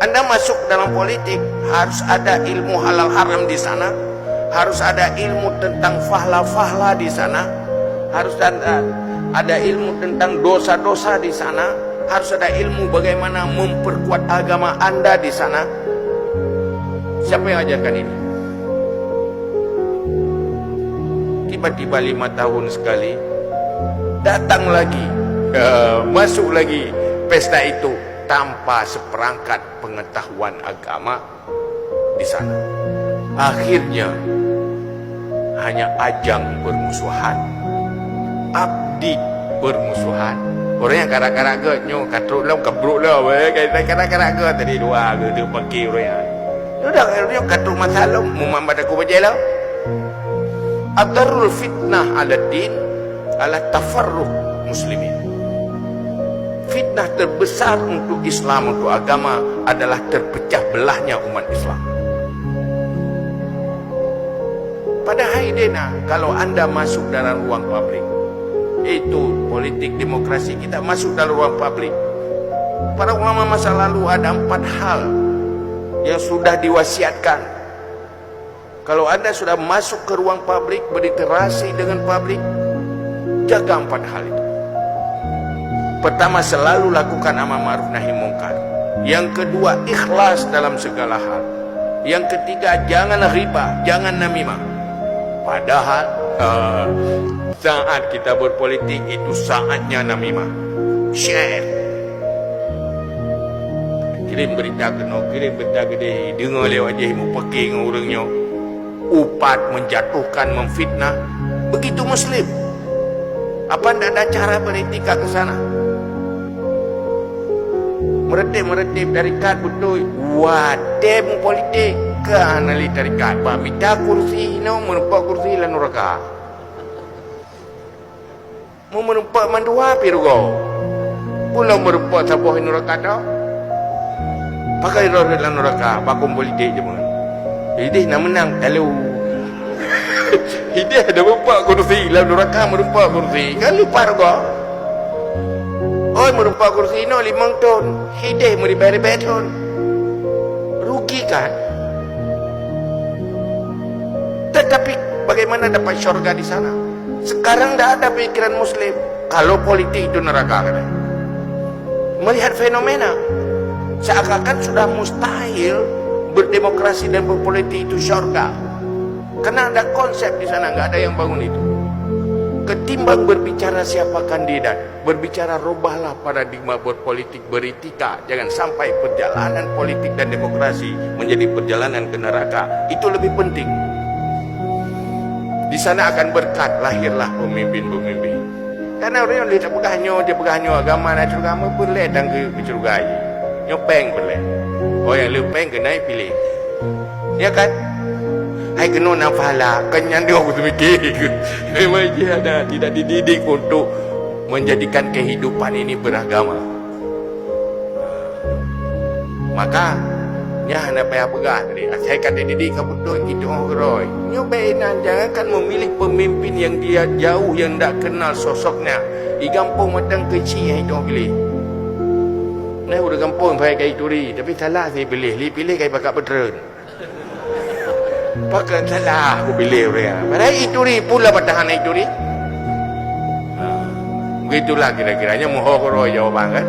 Anda masuk dalam politik harus ada ilmu halal haram di sana, harus ada ilmu tentang fahla-fahla di sana, harus ada ilmu tentang dosa-dosa di sana, harus ada ilmu bagaimana memperkuat agama Anda di sana. Siapa yang ajarkan ini? Tiba-tiba 5 tahun sekali datang lagi, masuk lagi pesta itu tanpa seperangkat pengetahuan agama di sana. Akhirnya hanya ajang bermusuhan, abdi bermusuhan. Orang yang karak-karak ke nyo katruk lah kebruk lah karak-karak ke tadi dua ke dia pergi orang. Sudah dia katruk masalah Muhammad aku baca lah. Adarul fitnah ala din ala tafarruq muslimin. Fitnah terbesar untuk Islam, untuk agama adalah terpecah belahnya umat Islam. Pada Haidena, kalau Anda masuk dalam ruang publik, itu politik demokrasi kita masuk dalam ruang publik. Para ulama masa lalu ada 4 hal yang sudah diwasiatkan. Kalau Anda sudah masuk ke ruang publik, berinteraksi dengan publik, jaga 4 hal itu. Pertama, selalu lakukan amar ma'ruf nahi munkar. Yang kedua, ikhlas dalam segala hal. Yang ketiga, jangan riba, jangan namimah. Padahal saat kita berpolitik itu saatnya namimah. Share. Kirim berita kena, kirim berita gede, dengar lewat je mu pergi dengan orangnya. Upat, menjatuhkan, memfitnah. Begitu Muslim. Apa anda ada cara beretika ke sana? Meretip tarikat betul. Wadim politik ke anali tarikat. Minta kursi, no menumpak kursi lan neraka. Mau menumpak mandua pirugo. Pulau menumpak sabuh neraka dah. Pakai roda lan neraka, bakum politik je mun. Jadi nak menang kalau Hidayah ada menumpak kursi lan neraka menumpak kursi. Kan lupa rogo. Oh, merumpak kursi no 5 tahun. Hidayah mau dibayar tahun. Rugi kan? Tetapi bagaimana dapat syurga di sana? Sekarang tidak ada pikiran Muslim. Kalau politik itu neraka kan? Melihat fenomena, seakan-akan sudah mustahil berdemokrasi dan berpolitik itu syurga. Karena ada konsep di sana, nggak ada yang bangun itu. Ketimbang berbicara siapa kandidat, berbicara rubahlah paradigma berpolitik, beretika. Jangan sampai perjalanan politik dan demokrasi menjadi perjalanan ke neraka. Itu lebih penting. Di sana akan berkat, lahirlah pemimpin-pemimpin. Karena orang yang dia pegahnya agama dan agama boleh dan kecurugai. Nyopeng boleh. Oh yang lepeng kena pilih. Ya kan? Hai kena nafala, kenyang dia aku mikir. Memang dia ada tidak dididik untuk menjadikan kehidupan ini beragama. Maka nya nak payah pegah tadi. Saya kata didik kamu betul gitu orang. Nyobain jangan kan memilih pemimpin yang dia jauh, yang tak kenal sosoknya. Di kampung matang kecil yang itu pilih. Nah udah kampung pakai kai turi, tapi salah saya pilih. Pilih kai pakai pedern. Pakai salah aku pilih orang. Padahal ituri pula patahan ituri. Begitulah kira-kiranya mohon jawaban kan.